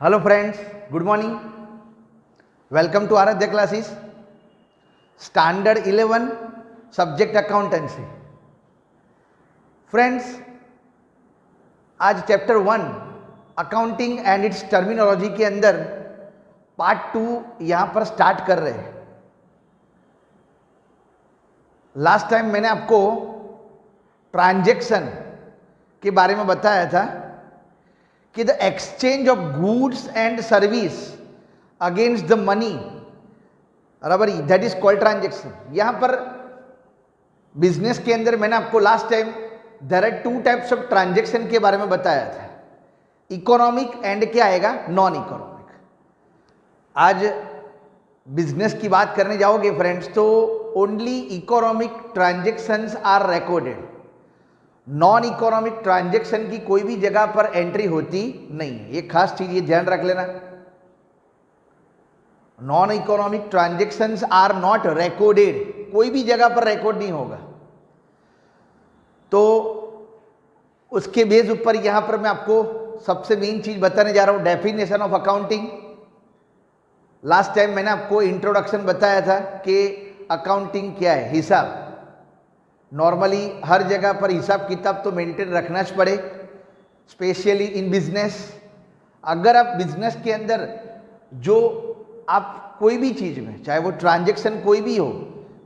Hello friends, good morning. Welcome to Aradhya classes. Standard 11 Subject Accountancy. Friends, आज chapter 1 accounting and it's terminology के अंदर part 2 यहाँ पर start कर रहे हैं. लास्ट टाइम मैंने आपको ट्रांजैक्शन के बारे में बताया था कि the exchange of goods and service against the money, बराबर, दैट इज कॉल्ड ट्रांजैक्शन. यहां पर बिजनेस के अंदर मैंने आपको last time there are two types of transaction के बारे में बताया था, इकोनॉमिक एंड क्या आएगा, नॉन इकोनॉमिक. आज बिजनेस की बात करने जाओगे फ्रेंड्स तो only economic transactions are recorded. Non economic transaction की कोई भी जगह पर एंट्री होती नहीं. ये खास चीज ये ध्यान रख लेना. Non economic transactions are not recorded, कोई भी जगह पर रिकॉर्ड नहीं होगा. तो उसके बेस ऊपर यहां पर मैं आपको सबसे मेन चीज बताने जा रहा हूं, definition of accounting. Last time मैंने आपको इंट्रोडक्शन बताया था कि अकाउंटिंग क्या है, हिसाब. नॉर्मली हर जगह पर हिसाब किताब तो मेंटेन रखना ही पड़े, स्पेशली इन बिजनेस. अगर आप बिजनेस के अंदर जो आप कोई भी चीज में, चाहे वो ट्रांजैक्शन कोई भी हो,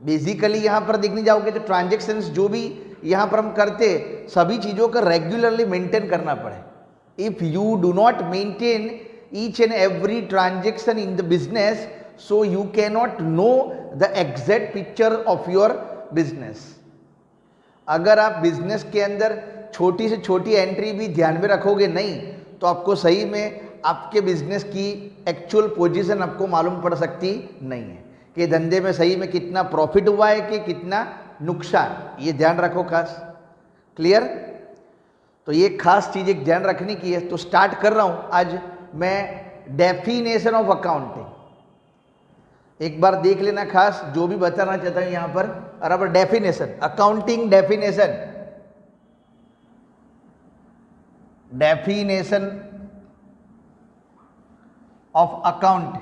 बेसिकली यहां पर देखने जाओगे तो ट्रांजैक्शंस जो भी यहां पर हम करते सभी चीजों का रेगुलरली मेंटेन करना पड़े. If you do not maintain each and every transaction in the business, so you can not know the exact picture of your business. अगर आप बिजनेस के अंदर छोटी से छोटी एंट्री भी ध्यान में रखोगे नहीं, तो आपको सही में आपके बिजनेस की एक्चुअल पोजीशन आपको मालूम पड़ सकती नहीं है कि धंधे में सही में कितना प्रॉफिट हुआ है कि कितना नुकसान. ये ध्यान रखो खास. क्लियर? तो ये खास चीज एक ध्यान रखने की है. तो स्टार्ट कर रहा हूं आज मैं डेफिनेशन ऑफ अकाउंटिंग. एक बार देख लेना खास जो भी बताना चाहता हूं यहां पर, बराबर. Definition, accounting definition, definition of account.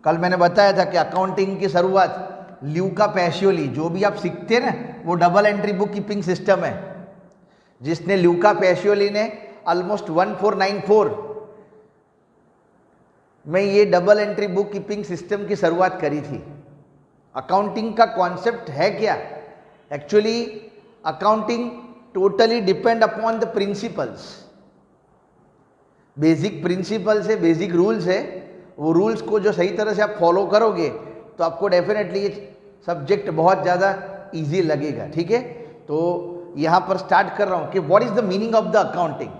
कल मैंने बताया था कि अकाउंटिंग की शुरुआत ल्यूका पैसियोली, जो भी आप सीखते हैं ना वो double entry book keeping system है, जिसने ल्यूका पैसियोली ने ऑलमोस्ट 1494 में ये double entry book keeping system की शुरुआत करी थी. अकाउंटिंग का कॉन्सेप्ट है क्या? Actually accounting totally depend upon the principles. Basic principles है, बेसिक रूल्स है. वो रूल्स को जो सही तरह से आप फॉलो करोगे तो आपको डेफिनेटली ये सब्जेक्ट बहुत ज़्यादा इजी लगेगा. ठीक है, तो यहाँ पर स्टार्ट कर रहा हूँ कि what is the meaning of the accounting.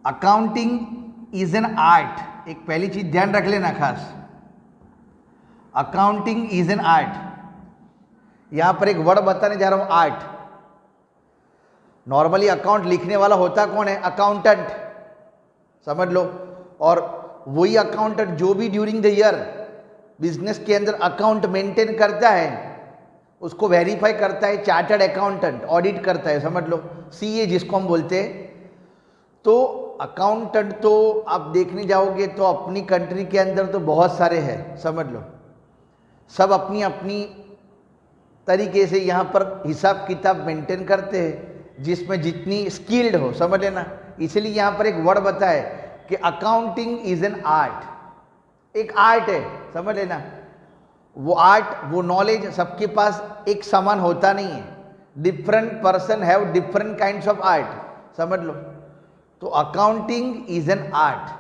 Accounting is an art. एक पहली चीज ध्यान रख लेना खास, अकाउंटिंग इज एन आर्ट. यहां पर एक वर्ड बताने जा रहा हूं, आर्ट. नॉर्मली अकाउंट लिखने वाला होता कौन है? अकाउंटेंट, समझ लो. और वही अकाउंटेंट जो भी ड्यूरिंग द ईयर बिजनेस के अंदर अकाउंट मेंटेन करता है, उसको वेरीफाई करता है चार्टर्ड अकाउंटेंट, ऑडिट करता है, समझ लो, सीए जिसको हम बोलते हैं. तो अकाउंटेंट तो आप देखने जाओगे तो अपनी कंट्री के अंदर तो बहुत सारे हैं, समझ लो. सब अपनी अपनी तरीके से यहाँ पर हिसाब किताब मेंटेन करते हैं, जिसमें जितनी स्किल्ड हो, समझ लेना. इसलिए यहाँ पर एक वर्ड बताए कि अकाउंटिंग इज एन आर्ट. एक आर्ट है, समझ लेना. वो आर्ट, वो नॉलेज सबके पास एक समान होता नहीं है. Different person have different kinds of art, समझ लो. तो accounting is an art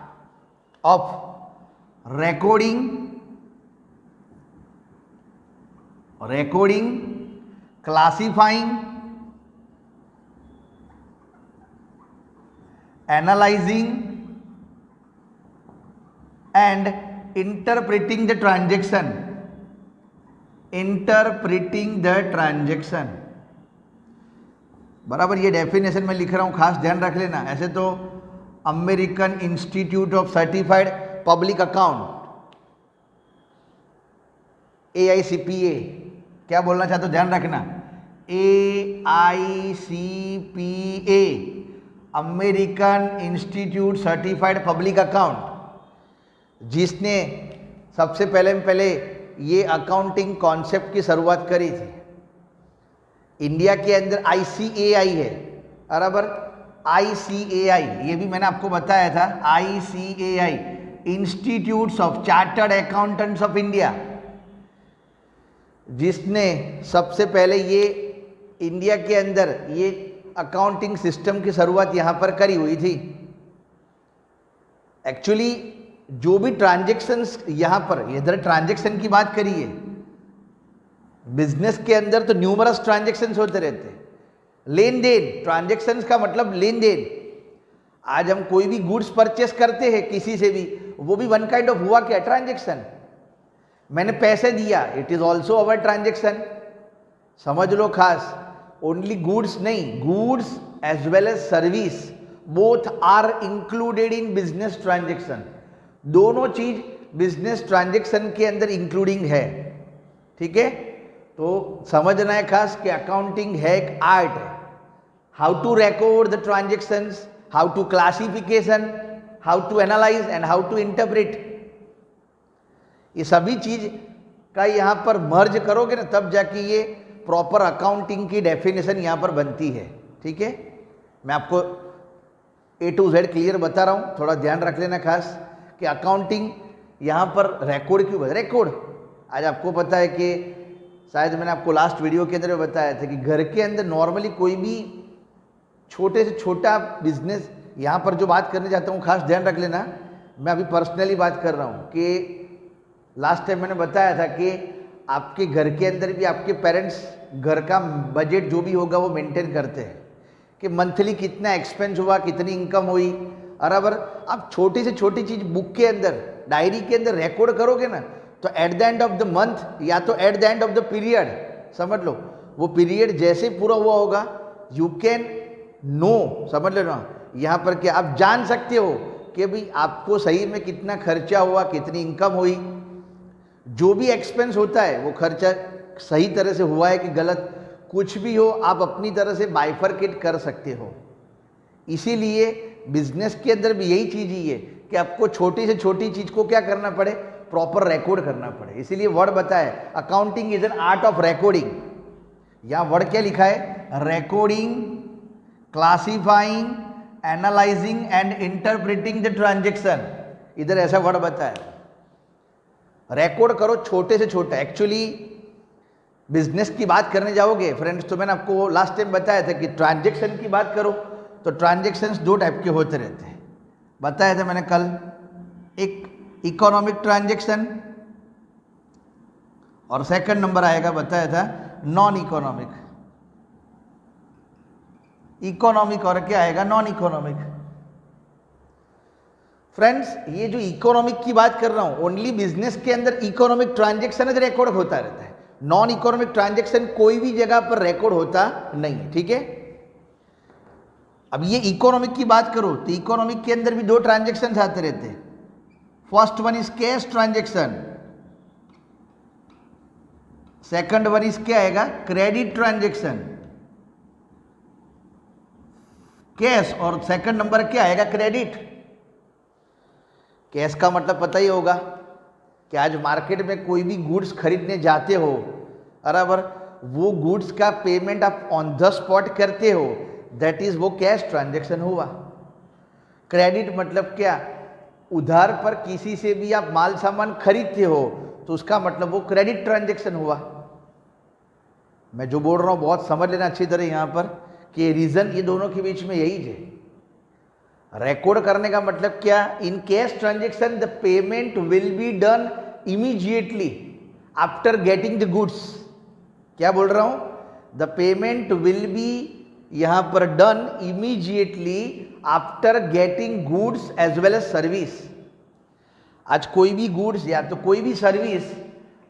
of recording, classifying, analyzing and interpreting the transaction. बराबर. ये डेफिनेशन में लिख रहा हूं, खास ध्यान रख लेना. ऐसे तो American institute of certified public account, AICPA, क्या बोलना चाहते हो ध्यान रखना, AICPA, American institute certified public account, जिसने सबसे पहले ये अकाउंटिंग कॉन्सेप्ट की शुरुआत करी थी। इंडिया के अंदर ICAI है, बराबर, ICAI, ये भी मैंने आपको बताया था, ICAI, institutes of chartered accountants of India, जिसने सबसे पहले ये इंडिया के अंदर ये अकाउंटिंग सिस्टम की शुरुआत यहाँ पर करी हुई थी। एक्चुअली जो भी ट्रांजैक्शंस यहाँ पर, इधर ट्रांजैक्शन की बात करिए, बिजनेस के अंदर तो न्यूमरस ट्रांजैक्शंस होते रहते हैं। लेन देन, ट्रांजैक्शंस का मतलब लेन देन। आज हम कोई भी गुड्स परचेस करते हैं किसी से भी, वो भी वन काइंड ऑफ हुआ क्या, ट्रांजैक्शन। मैंने पैसे दिया, it is also our transaction. समझ लो खास, ओनली गुड्स नहीं, goods as well as service both are included in business transaction. दोनों चीज बिजनेस ट्रांजैक्शन के अंदर इंक्लूडिंग है, ठीक है। तो समझना है खास कि अकाउंटिंग है एक आर्ट है। How to record the transactions, how to classification, how to analyse and how to interpret, ये सभी चीज का यहाँ पर मर्ज करोगे ना, तब जाके ये प्रॉपर अकाउंटिंग की डेफिनेशन यहाँ पर बनती है, ठीक है। मैं आपको A to Z क्लियर बता रहा हूँ, थोड़ा ध्यान रख लेना खास कि अकाउंटिंग यहाँ पर रिकॉर्ड क्यों बता, रिकॉर्ड। आज आपको पता है कि शायद मैंने आपको लास्ट वीडियो के अंदर बताया था कि घर के अंदर नॉर्मली कोई भी छोटे से छोटा बिजनेस, यहाँ पर जो बात करने जाता हूँ खास ध्यान रख लेना, मैं अभी पर्सनली बात कर रहा हूँ कि लास्ट टाइम मैंने बताया था कि आपके घर के अंदर भी आपके पेरेंट्स घर का बजट जो भी होगा वो मेंटेन करते हैं कि मंथली कितना एक्सपेंस हुआ, कितनी इनकम हुई, बराबर। आप छोटी से छोटी चीज़ बुक के अंदर, डायरी के अंदर रिकॉर्ड करोगे ना, तो eight the end of the month या तो eight the end of the period, समझ लो वो पीरियड जैसे पूरा हुआ होगा, यू कैन नो, समझ लो ना, यहाँ पर क्या आप जान सकते हो कि भाई आपको सही में कितना खर्चा हुआ, कितनी इनकम हुई, जो भी एक्सपेंस होता है वो खर्चा सही तरह से हुआ है कि गलत, कुछ भी हो आप अपनी तरह से बाइफरकेट कर सकते हो। इसीलिए बिजनेस के अंदर भी यही चीज़ ही है कि आपको छोटी से छोटी चीज़ को क्या करना पड़े, प्रॉपर रिकॉर्ड करना पड़े। इसीलिए वर्ड बताए accounting is an art of recording. यहाँ वर्ड क्या लिखा है, recording, classifying, analysing and interpreting the transaction, इधर ऐसा वर्ड बताया। रिकॉर्ड करो छोटे से छोटा। एक्चुअली बिजनेस की बात करने जाओगे फ्रेंड्स, तो मैंने आपको लास्ट टाइम बताया था कि ट्रांजैक्शन की बात करो तो ट्रांजैक्शंस दो टाइप के होते रहते हैं, बताया था मैंने कल। एक इकोनॉमिक ट्रांजैक्शन और सेकंड नंबर आएगा, बताया था नॉन इकोनॉमिक। इकोनॉमिक और क्या आएगा, नॉन इकोनॉमिक। फ्रेंड्स ये जो इकोनॉमिक की बात कर रहा हूं, ओनली बिजनेस के अंदर इकोनॉमिक ट्रांजैक्शन रिकॉर्ड होता रहता है। नॉन इकोनॉमिक ट्रांजैक्शन कोई भी जगह पर रिकॉर्ड होता नहीं है, ठीक है। अब ये इकोनॉमिक की बात करो तो इकोनॉमिक के अंदर भी दो ट्रांजैक्शंस आते रहते हैं। First one is cash transaction, second one is क्या आएगा, क्रेडिट ट्रांजैक्शन। कैश और सेकंड नंबर क्या आएगा, क्रेडिट। कैश का मतलब पता ही होगा कि आज मार्केट में कोई भी गुड्स खरीदने जाते हो, बराबर, वो गुड्स का पेमेंट आप ऑन द स्पॉट करते हो, दैट इज वो कैश ट्रांजैक्शन हुआ। क्रेडिट मतलब क्या, उधार पर किसी से भी आप माल सामान खरीदते हो तो उसका मतलब वो क्रेडिट ट्रांजैक्शन हुआ। मैं जो बोल रहा हूँ बहुत समझ लेना अच्छी तरह यहाँ पर कि रीजन ये दोनों के बीच में यही है। रिकॉर्ड करने का मतलब क्या, in cash transaction the payment will be done immediately after getting the goods. क्या बोल रहा हूं, द पेमेंट विल बी यहां पर done immediately after getting goods as well as service. आज कोई भी गुड्स या तो कोई भी सर्विस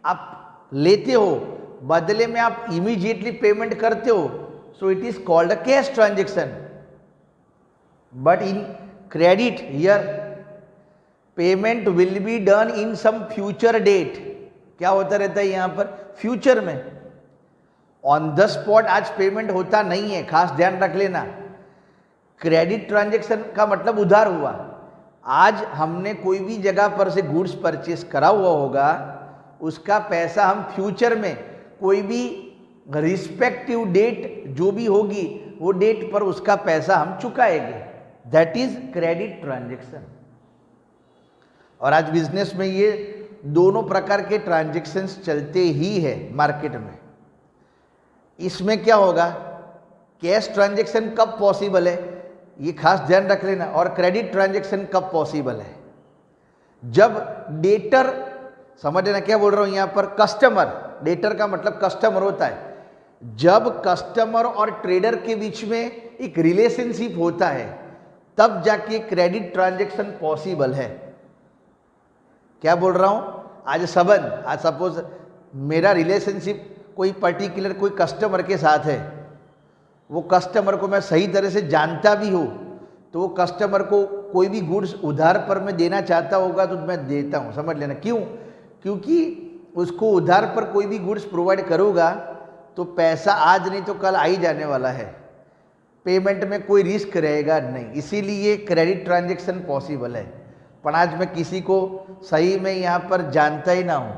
आप लेते हो, बदले में आप इमीडिएटली पेमेंट करते हो, so it is called a cash transaction. But in credit here payment will be done in some future date। क्या होता रहता है यहाँ पर, फ्यूचर में। ऑन द स्पॉट आज पेमेंट होता नहीं है, खास ध्यान रख लेना। क्रेडिट ट्रांजैक्शन का मतलब उधार हुआ। आज हमने कोई भी जगह पर से गुड्स परचेस करा हुआ होगा, उसका पैसा हम फ्यूचर में कोई भी रिस्पेक्टिव डेट जो भी होगी वो डेट पर उसका पैसा हम चुकाएंगे, दैट इज क्रेडिट ट्रांजैक्शन। और आज बिजनेस में ये दोनों प्रकार के ट्रांजैक्शंस चलते ही है मार्केट में। इसमें क्या होगा, कैश ट्रांजैक्शन कब पॉसिबल है ये खास ध्यान रख लेना, और क्रेडिट ट्रांजैक्शन कब पॉसिबल है, जब डेटर, समझ लेना क्या बोल रहा हूं यहां पर, कस्टमर, डेटर का मतलब कस्टमर होता है, जब कस्टमर और ट्रेडर के बीच में एक रिलेशनशिप होता है तब जाके क्रेडिट ट्रांजैक्शन पॉसिबल है। क्या बोल रहा हूं, आज संबंध, आज सपोज मेरा रिलेशनशिप कोई पर्टिकुलर कोई कस्टमर के साथ है, वो कस्टमर को मैं सही तरह से जानता भी हूँ, तो वो कस्टमर को कोई भी गुड्स उधार पर मैं देना चाहता होगा तो मैं देता हूँ, समझ लेना। क्यों, क्योंकि उसको उधार पर कोई भी गुड्स प्रोवाइड करूँगा तो पैसा आज नहीं तो कल आ ही जाने वाला है, पेमेंट में कोई रिस्क रहेगा नहीं, इसीलिए क्रेडिट ट्रांजैक्शन पॉसिबल है। पर आज मैं किसी को सही में यहाँ पर जानता ही ना हूँ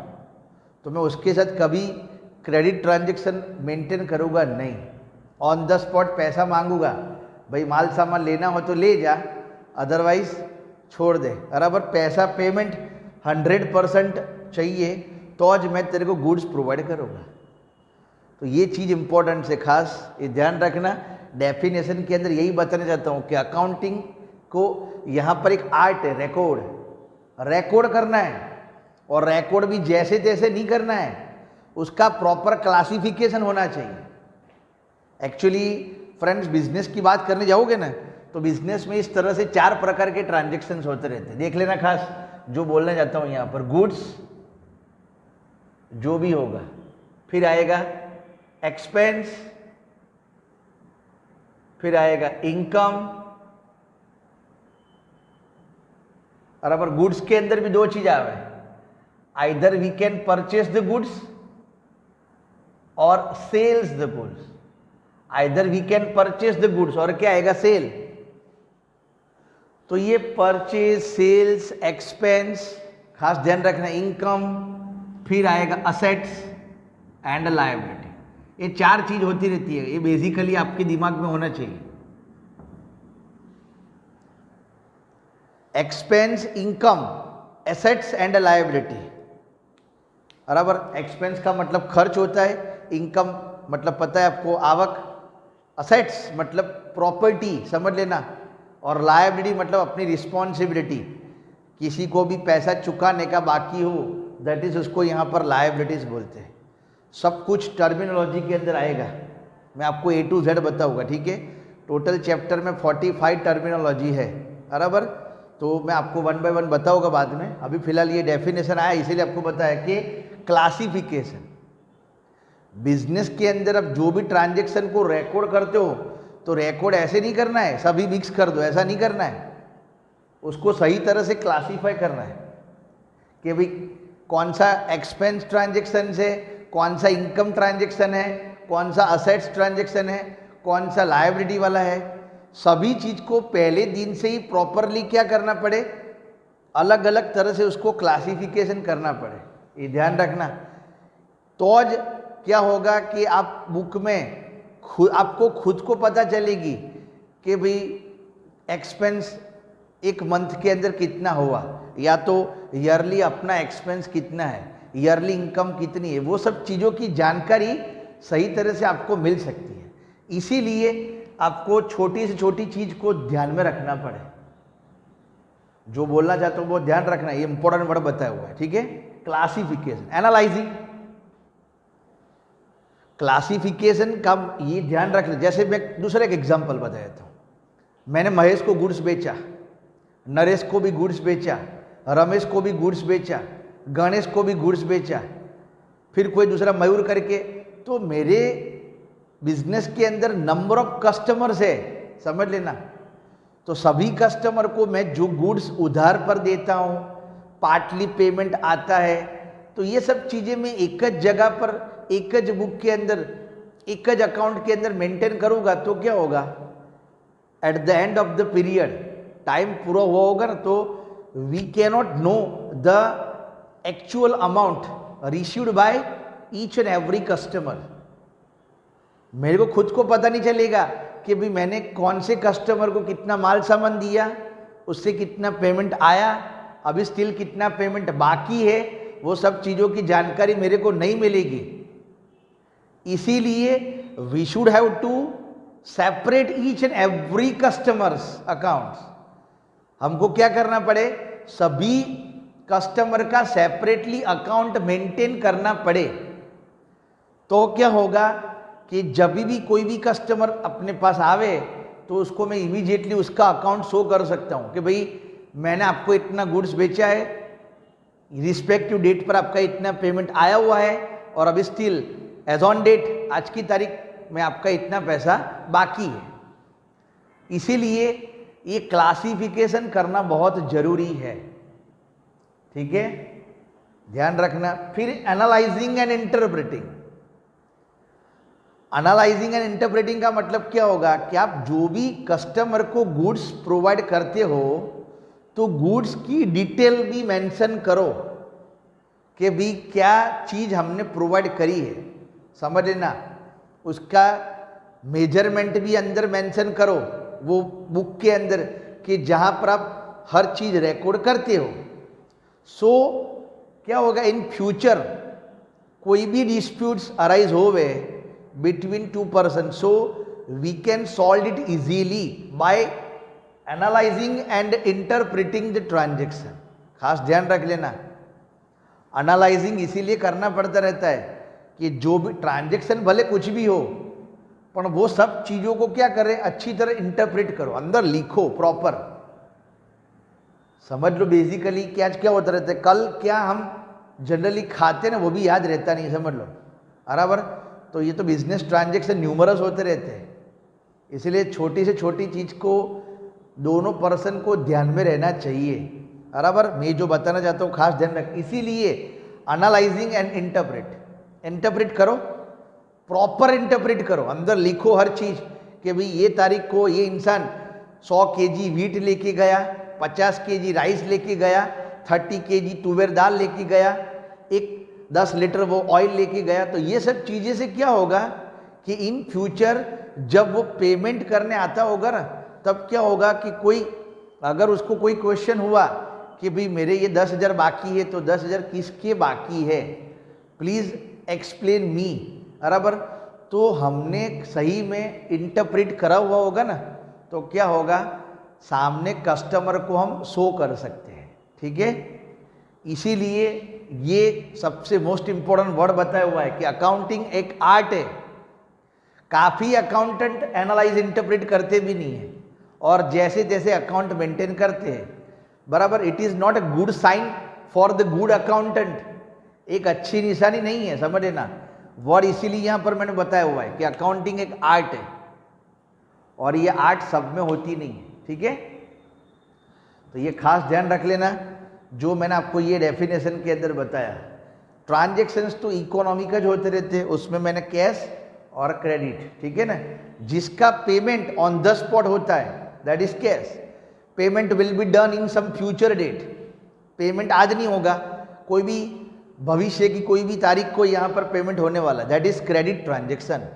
तो मैं उसके साथ कभी क्रेडिट ट्रांजैक्शन मेंटेन करूँगा नहीं। ऑन द स्पॉट पैसा मांगूंगा, भाई माल सामान लेना हो तो ले जा, अदरवाइज छोड़ दे। बराबर, पैसा पेमेंट 100% चाहिए तो आज मैं तेरे को गुड्स प्रोवाइड करूँगा। तो ये चीज़ इंपॉर्टेंट है, खास ये ध्यान रखना। डेफिनेशन के अंदर यही बताना चाहता हूँ कि अकाउंटिंग को यहाँ पर एक आर्ट है, रिकॉर्ड करना है, और रिकॉर्ड भी जैसे तैसे नहीं करना है, उसका प्रॉपर क्लासिफिकेशन होना चाहिए। एक्चुअली फ्रेंड्स, बिजनेस की बात करने जाओगे ना तो बिजनेस में इस तरह से 4 प्रकार के ट्रांजैक्शंस होते रहते हैं, देख लेना खास जो बोलना चाहता हूँ यहाँ पर। गुड्स जो भी होगा, फिर आएगा एक्सपेंस, फिर आएगा इनकम, और अब गुड्स के अंदर भी 2 चीज आवे, either we can purchase the goods or sells the goods. Either we can purchase the goods और क्या आएगा, सेल। तो ये परचेज, सेल्स, एक्सपेंस, खास ध्यान रखना, इनकम, फिर आएगा असेट्स एंड लायबिलिटी। ये 4 चीज होती रहती है, ये बेसिकली आपके दिमाग में होना चाहिए। Expense, income, assets and liability. बराबर, एक्सपेंस का मतलब खर्च होता है, इनकम मतलब पता है आपको आवक, असेट्स मतलब प्रॉपर्टी, समझ लेना, और लायबिलिटी मतलब अपनी रिस्पॉन्सिबिलिटी। किसी को भी पैसा चुकाने का बाकी हो, दैट इज उसको यहाँ पर लायबिलिटीज बोलते हैं। सब कुछ टर्मिनोलॉजी के अंदर आएगा, मैं आपको A to Z बताऊंगा, ठीक है। टोटल चैप्टर में 45 टर्मिनोलॉजी है, बराबर। तो मैं आपको 1 by 1 बताऊंगा बाद में। अभी फिलहाल ये डेफिनेशन आया इसीलिए आपको बताया कि क्लासिफिकेशन। बिजनेस के अंदर अब जो भी ट्रांजैक्शन को रिकॉर्ड करते हो तो रिकॉर्ड ऐसे नहीं करना है सभी मिक्स कर दो, ऐसा नहीं करना है, उसको सही तरह से क्लासीफाई करना है कि भाई कौन सा एक्सपेंस ट्रांजैक्शन है, कौन सा इनकम ट्रांजैक्शन है, कौन सा असेट्स ट्रांजैक्शन है, कौन सा लायबिलिटी वाला है। सभी चीज को पहले दिन से ही प्रॉपरली क्या करना पड़े, अलग अलग तरह से उसको क्लासिफिकेशन करना पड़े, ये ध्यान रखना। तो आज क्या होगा कि आप बुक में आपको खुद को पता चलेगी कि भाई एक्सपेंस एक मंथ के अंदर कितना हुआ, या तो ईयरली अपना एक्सपेंस कितना है, ईयरली इनकम कितनी है, वो सब चीज़ों की जानकारी सही तरह से आपको मिल सकती है। इसीलिए आपको छोटी से छोटी चीज को ध्यान में रखना पड़े। जो बोलना चाहता हूँ वो ध्यान रखना, ये इंपॉर्टेंट वर्ड बताया हुआ है, ठीक है। क्लासिफिकेशन, एनालाइजिंग, क्लासिफिकेशन का ये ध्यान रखना। जैसे मैं दूसरा एक एग्जांपल बता देता हूँ। मैंने महेश को गुड्स बेचा, नरेश को भी गुड्स बेचा, रमेश को भी गुड्स बेचा, गणेश को भी गुड्स बेचा, फिर कोई दूसरा मयूर करके। तो मेरे बिजनेस के अंदर नंबर ऑफ कस्टमर्स है, समझ लेना। तो सभी कस्टमर को मैं जो गुड्स उधार पर देता हूँ, पार्टली पेमेंट आता है, तो ये सब चीज़ें मैं एक जगह पर एक बुक के अंदर एक ज अकाउंट के अंदर मेंटेन करूँगा तो क्या होगा, at the end of the period time पूरा हुआ होगा ना, तो we cannot know the actual amount received by each and every customer. मेरे को खुद को पता नहीं चलेगा कि भाई मैंने कौन से कस्टमर को कितना माल सामान दिया, उससे कितना पेमेंट आया, अभी स्टिल कितना पेमेंट बाकी है, वो सब चीज़ों की जानकारी मेरे को नहीं मिलेगी। इसीलिए we should have to separate each and every customers accounts. हमको क्या करना पड़े, सभी कस्टमर का सेपरेटली अकाउंट मेंटेन करना पड़े। तो क्या होगा कि जब भी कोई भी कस्टमर अपने पास आवे तो उसको मैं इमीडिएटली उसका अकाउंट शो कर सकता हूँ कि भाई मैंने आपको इतना गुड्स बेचा है, रिस्पेक्टिव डेट पर आपका इतना पेमेंट आया हुआ है, और अभी स्टिल एज ऑन डेट आज की तारीख में आपका इतना पैसा बाकी है। इसीलिए ये क्लासिफिकेशन करना बहुत जरूरी है, ठीक है, ध्यान रखना। फिर analysing and interpreting. Analysing and interpreting का मतलब क्या होगा कि आप जो भी कस्टमर को गुड्स प्रोवाइड करते हो तो गुड्स की डिटेल भी मेंशन करो कि भी क्या चीज़ हमने प्रोवाइड करी है, समझ लेना। उसका मेजरमेंट भी अंदर मेंशन करो वो बुक के अंदर कि जहाँ पर आप हर चीज़ रिकॉर्ड करते हो। सो क्या होगा, इन फ्यूचर कोई भी डिस्प्यूट्स अराइज होवे between two persons, so we can solve it easily by analyzing and interpreting the transaction। खास ध्यान रख लेना, एनालाइजिंग इसीलिए करना पड़ता रहता है कि जो भी ट्रांजैक्शन भले कुछ भी हो, पर वो सब चीज़ों को क्या करें, अच्छी तरह इंटरप्रेट करो, अंदर लिखो प्रॉपर। समझ लो बेसिकली कि आज क्या होता रहता है, कल क्या हम जनरली खाते ना वो भी याद रहता नहीं, समझ लो बराबर। तो ये तो बिजनेस ट्रांजैक्शन न्यूमरस होते रहते हैं, इसलिए छोटी से छोटी चीज़ को दोनों पर्सन को ध्यान में रहना चाहिए, बराबर। मैं जो बताना चाहता हूँ खास ध्यान रख। इसीलिए एनालाइजिंग एंड इंटरप्रेट करो, प्रॉपर इंटरप्रेट करो, अंदर लिखो हर चीज़ कि भाई ये तारीख को ये इंसान 100 kg वीट लेके गया, 50 kg राइस लेके गया, 30 kg तुवेर दाल लेके गया, एक 10 लीटर वो ऑयल लेके गया। तो ये सब चीज़ें से क्या होगा कि इन फ्यूचर जब वो पेमेंट करने आता होगा ना, तब क्या होगा कि कोई अगर उसको कोई क्वेश्चन हुआ कि भाई मेरे ये 10,000 बाकी है, तो 10,000 किसके बाकी है, प्लीज़ एक्सप्लेन मी, बराबर। तो हमने सही में इंटरप्रेट करा हुआ होगा ना, तो क्या होगा, सामने कस्टमर को हम शो कर सकते हैं, ठीक है। इसीलिए ये सबसे मोस्ट इंपॉर्टेंट वर्ड बताया हुआ है कि अकाउंटिंग एक आर्ट है। काफ़ी अकाउंटेंट एनालाइज इंटरप्रेट करते भी नहीं है, और जैसे जैसे अकाउंट मेंटेन करते हैं, बराबर। It is not a good sign for the good accountant, एक अच्छी निशानी नहीं है, समझ लेना वर्ड। इसीलिए यहाँ पर मैंने बताया हुआ है कि अकाउंटिंग एक आर्ट है, और ये आर्ट सब में होती नहीं है, ठीक है। तो ये खास ध्यान रख लेना जो मैंने आपको ये डेफिनेशन के अंदर बताया। ट्रांजैक्शंस तो इकोनॉमिकल होते रहते हैं, उसमें मैंने कैश और क्रेडिट, ठीक है ना। जिसका पेमेंट ऑन द स्पॉट होता है that is cash, payment will be done in some future date. Payment आज नहीं होगा, कोई भी भविष्य की कोई भी तारीख को यहाँ पर पेमेंट होने वाला, दैट इज क्रेडिट ट्रांजेक्शन।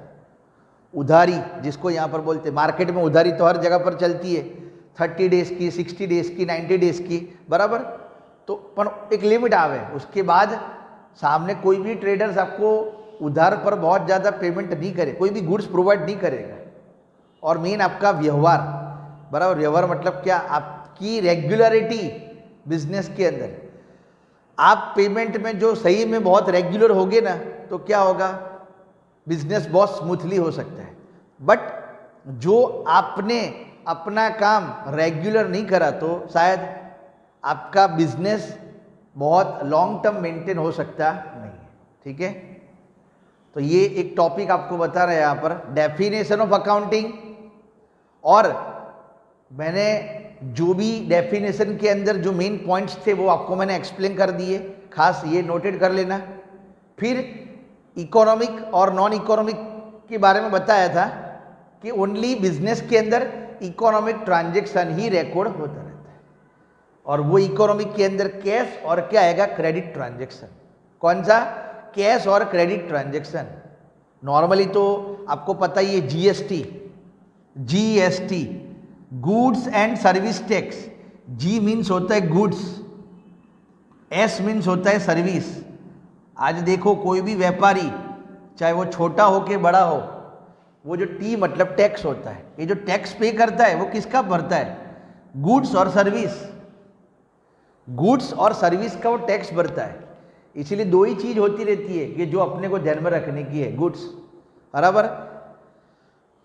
उधारी जिसको यहाँ पर बोलते हैं, मार्केट में उधारी तो हर जगह पर चलती है, 30 डेज की, 60 डेज की, 90 डेज की, बराबर। तो पर एक लिमिट आवे, उसके बाद सामने कोई भी ट्रेडर्स आपको उधार पर बहुत ज़्यादा पेमेंट नहीं करे, कोई भी गुड्स प्रोवाइड नहीं करेगा। और मेन आपका व्यवहार, बराबर। व्यवहार मतलब क्या, आपकी रेगुलरिटी बिजनेस के अंदर। आप पेमेंट में जो सही में बहुत रेगुलर होगे ना, तो क्या होगा, बिजनेस बहुत स्मूथली हो सकता है। बट जो आपने अपना काम रेगुलर नहीं करा, तो शायद आपका बिजनेस बहुत लॉन्ग टर्म मेंटेन हो सकता नहीं है, ठीक है। तो ये एक टॉपिक आपको बता रहे हैं यहाँ पर, डेफिनेशन ऑफ अकाउंटिंग। और मैंने जो भी डेफिनेशन के अंदर जो मेन पॉइंट्स थे वो आपको मैंने एक्सप्लेन कर दिए, खास ये नोटेड कर लेना। फिर इकोनॉमिक और नॉन इकोनॉमिक के बारे में बताया था कि ओनली बिजनेस के अंदर इकोनॉमिक ट्रांजैक्शन ही रिकॉर्ड होता रहता है, और वो इकोनॉमिक के अंदर कैश और क्या आएगा, क्रेडिट ट्रांजैक्शन। कौन सा, कैश और क्रेडिट ट्रांजैक्शन। नॉर्मली तो आपको पता ही है GST, GST goods and service tax. G means होता है गुड्स, एस मीन्स होता है सर्विस। आज देखो कोई भी व्यापारी, चाहे वो छोटा हो के बड़ा हो, वो जो टी मतलब टैक्स होता है, ये जो टैक्स पे करता है वो किसका भरता है, गुड्स और सर्विस। गुड्स और सर्विस का वो टैक्स भरता है। इसीलिए दो ही चीज होती रहती है कि जो अपने को ध्यान में रखने की है, गुड्स, बराबर।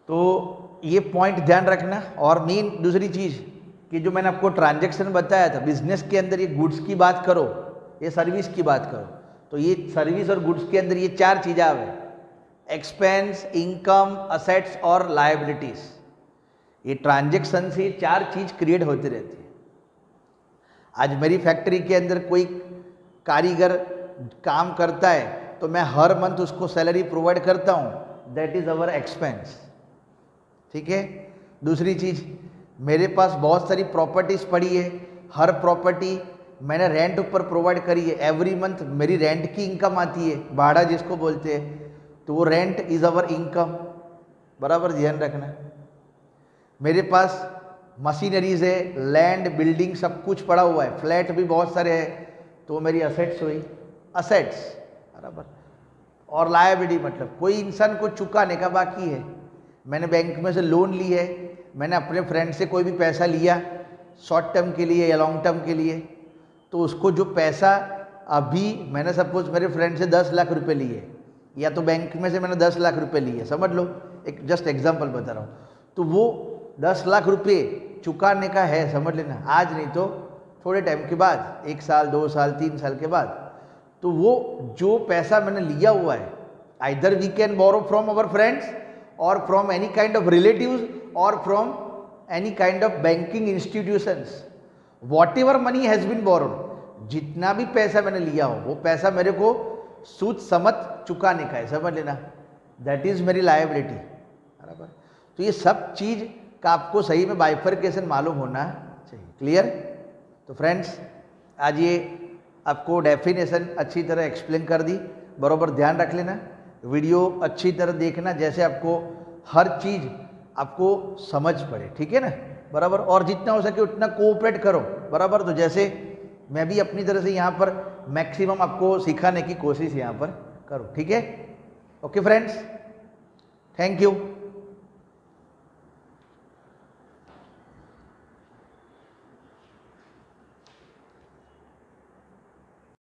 तो ये पॉइंट ध्यान रखना। और मेन दूसरी चीज कि जो मैंने आपको ट्रांजैक्शन बताया था, बिजनेस के अंदर ये गुड्स की बात करो, ये सर्विस की बात करो, तो ये सर्विस और गुड्स के अंदर ये चार चीजें आवे, एक्सपेंस, इनकम, असेट्स और लायबिलिटीज। ये ट्रांजैक्शन से चार चीज क्रिएट होती रहती है। आज मेरी फैक्ट्री के अंदर कोई कारीगर काम करता है तो मैं हर मंथ उसको सैलरी प्रोवाइड करता हूँ, दैट इज अवर एक्सपेंस। ठीक है। दूसरी चीज, मेरे पास बहुत सारी प्रॉपर्टीज पड़ी है, हर प्रॉपर्टी मैंने रेंट ऊपर प्रोवाइड करी है, एवरी मंथ मेरी रेंट की इनकम आती है, भाड़ा जिसको बोलते हैं, तो वो रेंट इज अवर इनकम, बराबर ध्यान रखना। मेरे पास मशीनरीज है, लैंड, बिल्डिंग सब कुछ पड़ा हुआ है, फ्लैट भी बहुत सारे हैं, तो मेरी असेट्स हुई, असेट्स, बराबर। और लायबिलिटी मतलब कोई इंसान को चुकाने का बाकी है, मैंने बैंक में से लोन ली है, मैंने अपने फ्रेंड से कोई भी पैसा लिया शॉर्ट टर्म के लिए या लॉन्ग टर्म के लिए, तो उसको जो पैसा अभी मैंने सपोज मेरे फ्रेंड से 10 लाख रुपए लिए, या तो बैंक में से मैंने 10 लाख रुपए लिए, समझ लो, एक जस्ट एग्जांपल बता रहा हूँ, तो वो 10 लाख रुपए चुकाने का है, समझ लेना, आज नहीं तो थोड़े टाइम के बाद, 1 साल 2 साल 3 साल के बाद। तो वो जो पैसा मैंने लिया हुआ है, either we can borrow from our friends or from any kind of relatives or from any kind of banking institutions, whatever money has been borrowed, जितना भी पैसा मैंने लिया हो वो पैसा मेरे को सूद समत चुकाने का है, समझ लेना, दैट इज मेरी लायबिलिटी, बराबर। तो ये सब चीज का आपको सही में बाइफरकेशन मालूम होना चाहिए, क्लियर। तो फ्रेंड्स, आज ये आपको डेफिनेशन अच्छी तरह एक्सप्लेन कर दी, बराबर ध्यान रख लेना, वीडियो अच्छी तरह देखना, जैसे आपको हर चीज आपको समझ पड़े, ठीक है ना, बराबर। और जितना हो सके उतना कोऑपरेट करो, बराबर। तो जैसे मैं भी अपनी तरह से यहाँ पर मैक्सिमम आपको सिखाने की कोशिश यहाँ पर करूँ, ठीक है। Okay friends, thank you.